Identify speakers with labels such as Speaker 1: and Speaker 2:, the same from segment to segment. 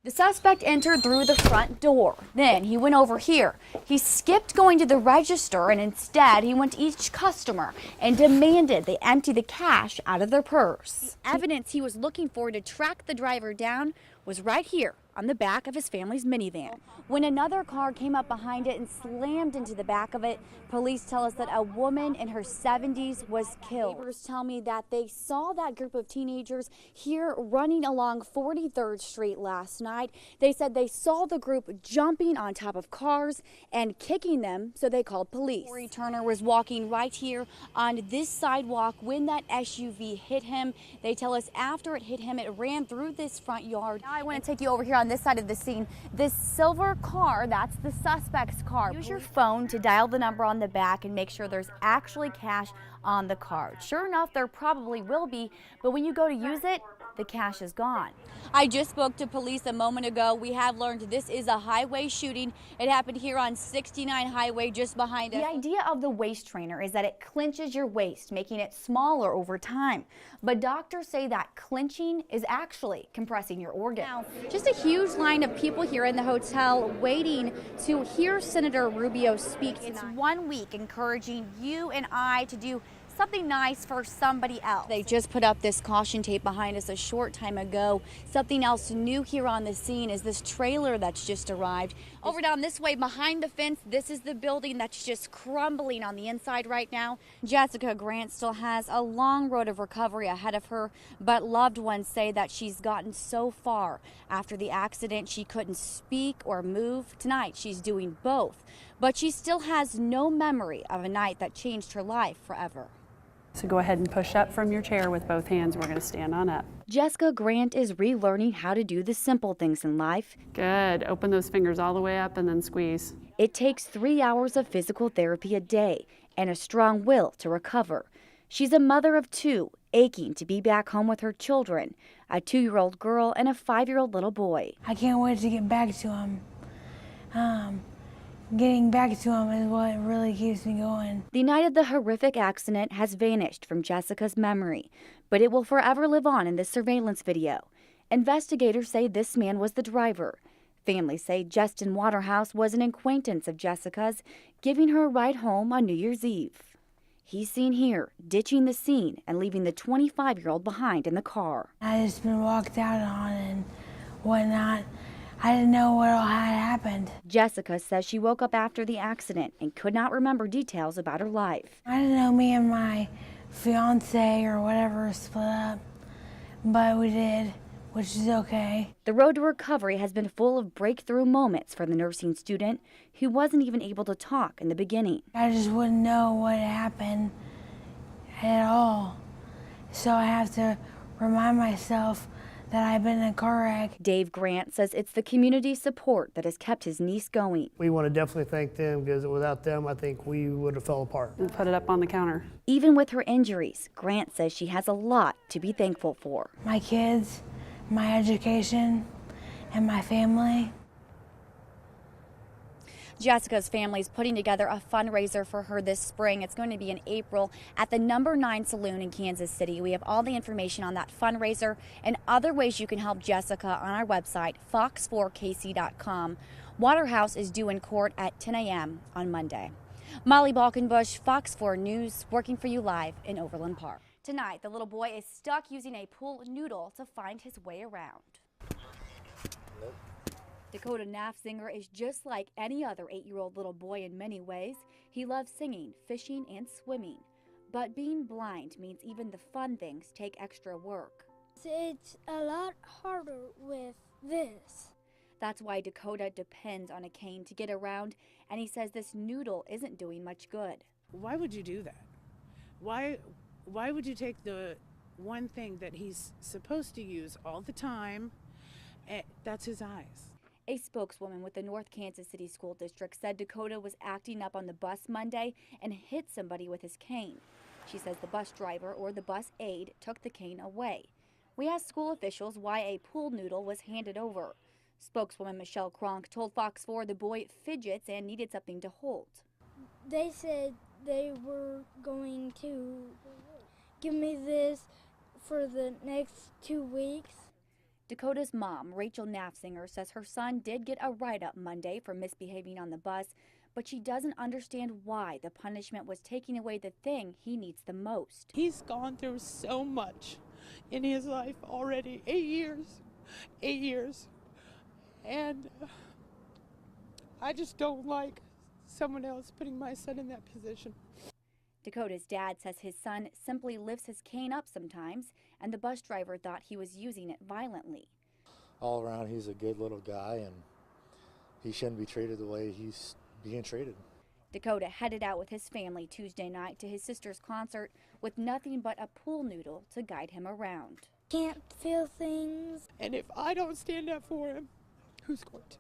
Speaker 1: The suspect entered through the front door. Then he went over here. He skipped going to the register and instead he went to each customer and demanded they empty the cash out of their purse. The evidence he was looking for to track the driver down was right here on the back of his family's minivan. When another car came up behind it and slammed into the back of it, police tell us that a woman in her 70s was killed. Neighbors tell me that they saw that group of teenagers here running along 43rd Street last night. They said they saw the group jumping on top of cars and kicking them, so they called police. Corey Turner was walking right here on this sidewalk when that SUV hit him. They tell us after it hit him, it ran through this front yard. Now I want to take you over here on this side of the scene. This silver car, that's the suspect's car. Use your phone to dial the number on the back and make sure there's actually cash on the card. Sure enough, there probably will be, but when you go to use it, the cash is gone. I just spoke to police a moment ago. We have learned this is a highway shooting. It happened here on 69 Highway just behind us. The idea of the waist trainer is that it clinches your waist, making it smaller over time. But doctors say that clinching is actually compressing your organs. Now, just a huge line of people here in the hotel waiting to hear Senator Rubio speak. It's 1 week encouraging you and I to do something nice for somebody else. They just put up this caution tape behind us a short time ago. Something else new here on the scene is this trailer that's just arrived. Over down this way behind the fence, this is the building that's just crumbling on the inside right now. Jessica Grant still has a long road of recovery ahead of her, but loved ones say that she's gotten so far. After the accident, she couldn't speak or move. Tonight, she's doing both, but she still has no memory of a night that changed her life forever.
Speaker 2: So go ahead and push up from your chair with both hands. We're going to stand on up.
Speaker 1: Jessica Grant is relearning how to do the simple things in life.
Speaker 2: Good. Open those fingers all the way up and then squeeze.
Speaker 1: It takes 3 hours of physical therapy a day and a strong will to recover. She's a mother of 2, aching to be back home with her children, a 2-year-old girl and a 5-year-old little boy.
Speaker 3: I can't wait to get back to him. Getting back to him is what really keeps me going.
Speaker 1: The night of the horrific accident has vanished from Jessica's memory, but it will forever live on in this surveillance video. Investigators say this man was the driver. Families say Justin Waterhouse was an acquaintance of Jessica's, giving her a ride home on New Year's Eve. He's seen here, ditching the scene and leaving the 25-year-old behind in the car.
Speaker 3: I just been walked out on and whatnot. I didn't know what all had happened.
Speaker 1: Jessica says she woke up after the accident and could not remember details about her life.
Speaker 3: I didn't know me and my fiance or whatever split up, but we did, which is okay.
Speaker 1: The road to recovery has been full of breakthrough moments for the nursing student who wasn't even able to talk in the beginning.
Speaker 3: I just wouldn't know what happened at all. So I have to remind myself that I've been in a car wreck.
Speaker 1: Dave Grant says it's the community support that has kept his niece going.
Speaker 4: We want to definitely thank them because without them, I think we would have fell apart.
Speaker 2: And put it up on the counter.
Speaker 1: Even with her injuries, Grant says she has a lot to be thankful for.
Speaker 3: My kids, my education, and my family.
Speaker 1: Jessica's family is putting together a fundraiser for her this spring. It's going to be in April at the No. 9 Saloon in Kansas City. We have all the information on that fundraiser and other ways you can help Jessica on our website, fox4kc.com. Waterhouse is due in court at 10 a.m. on Monday. Molly Balkenbush, Fox 4 News, working for you live in Overland Park. Tonight, the little boy is stuck using a pool noodle to find his way around. Dakota Nafzinger is just like any other 8-year-old little boy in many ways. He loves singing, fishing, and swimming. But being blind means even the fun things take extra work.
Speaker 5: It's a lot harder with this.
Speaker 1: That's why Dakota depends on a cane to get around, and he says this noodle isn't doing much good.
Speaker 6: Why would you do that? Why would you take the one thing that he's supposed to use all the time? That's his eyes.
Speaker 1: A spokeswoman with the North Kansas City School District said Dakota was acting up on the bus Monday and hit somebody with his cane. She says the bus driver or the bus aide took the cane away. We asked school officials why a pool noodle was handed over. Spokeswoman Michelle Kronk told Fox 4 the boy fidgets and needed something to hold.
Speaker 5: They said they were going to give me this for the next 2 weeks.
Speaker 1: Dakota's mom, Rachel Nafzinger, says her son did get a write-up Monday for misbehaving on the bus, but she doesn't understand why the punishment was taking away the thing he needs the most.
Speaker 7: He's gone through so much in his life already. 8 years. And I just don't like someone else putting my son in that position.
Speaker 1: Dakota's dad says his son simply lifts his cane up sometimes, and the bus driver thought he was using it violently.
Speaker 8: All around, he's a good little guy, and he shouldn't be treated the way he's being treated.
Speaker 1: Dakota headed out with his family Tuesday night to his sister's concert with nothing but a pool noodle to guide him around.
Speaker 5: Can't feel things.
Speaker 7: And if I don't stand up for him, who's going to?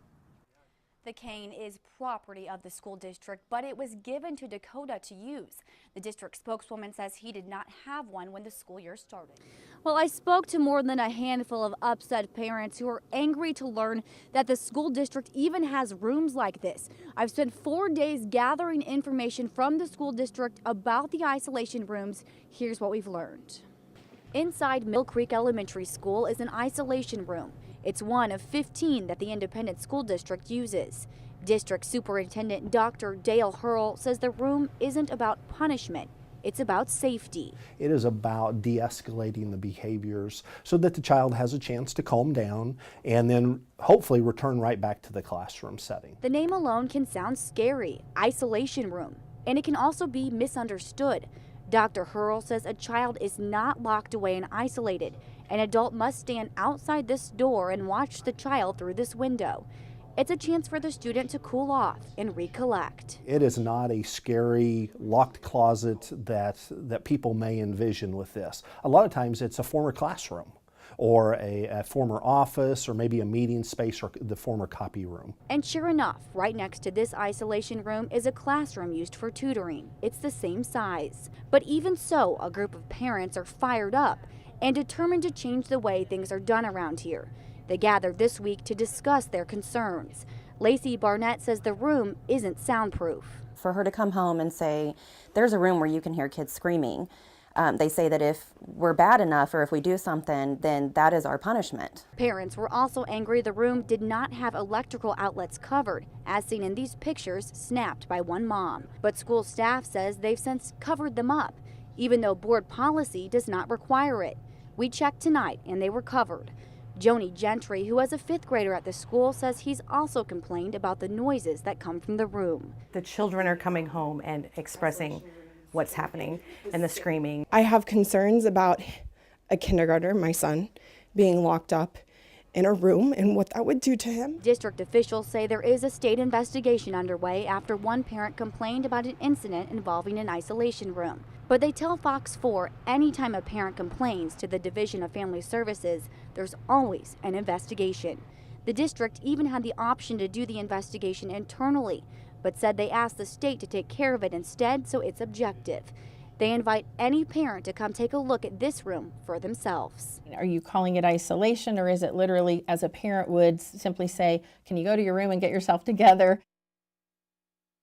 Speaker 1: The cane is property of the school district, but it was given to Dakota to use. The district spokeswoman says he did not have one when the school year started. Well, I spoke to more than a handful of upset parents who are angry to learn that the school district even has rooms like this. I've spent 4 days gathering information from the school district about the isolation rooms. Here's what we've learned. Inside Mill Creek Elementary School is an isolation room. It's one of 15 that the independent school district uses. District Superintendent Dr. Dale Hurl says the room isn't about punishment. It's about safety.
Speaker 9: It is about de-escalating the behaviors so that the child has a chance to calm down and then hopefully return right back to the classroom setting.
Speaker 1: The name alone can sound scary, isolation room, and it can also be misunderstood. Dr. Hurl says a child is not locked away and isolated. An adult must stand outside this door and watch the child through this window. It's a chance for the student to cool off and recollect.
Speaker 9: It is not a scary locked closet that people may envision with this. A lot of times it's a former classroom or a former office or maybe a meeting space or the former copy room.
Speaker 1: And sure enough, right next to this isolation room is a classroom used for tutoring. It's the same size. But even so, a group of parents are fired up and determined to change the way things are done around here. They gathered this week to discuss their concerns. Lacey Barnett says the room isn't soundproof.
Speaker 10: For her to come home and say, there's a room where you can hear kids screaming. They say that if we're bad enough or if we do something, then that is our punishment.
Speaker 1: Parents were also angry the room did not have electrical outlets covered, as seen in these pictures snapped by one mom. But school staff says they've since covered them up, even though board policy does not require it. We checked tonight and they were covered. Joni Gentry, who is a 5th grader at the school, says he's also complained about the noises that come from the room.
Speaker 11: The children are coming home and expressing what's happening and the screaming. I have concerns about a kindergartner, my son, being locked up in a room and what that would do to him.
Speaker 1: District officials say there is a state investigation underway after one parent complained about an incident involving an isolation room. But they tell Fox 4 anytime a parent complains to the Division of Family Services, there's always an investigation. The district even had the option to do the investigation internally, but said they asked the state to take care of it instead, so it's objective. They invite any parent to come take a look at this room for themselves.
Speaker 12: Are you calling it isolation, or is it literally, as a parent would simply say, can you go to your room and get yourself together?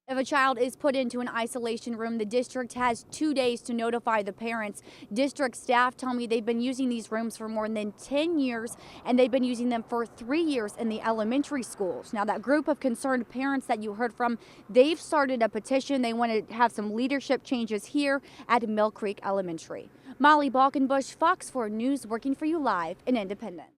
Speaker 1: If a child is put into an isolation room, the district has 2 days to notify the parents. District staff tell me they've been using these rooms for more than 10 years, and they've been using them for 3 years in the elementary schools. Now, that group of concerned parents that you heard from, they've started a petition. They want to have some leadership changes here at Mill Creek Elementary. Molly Balkenbush, Fox 4 News, working for you live in Independence.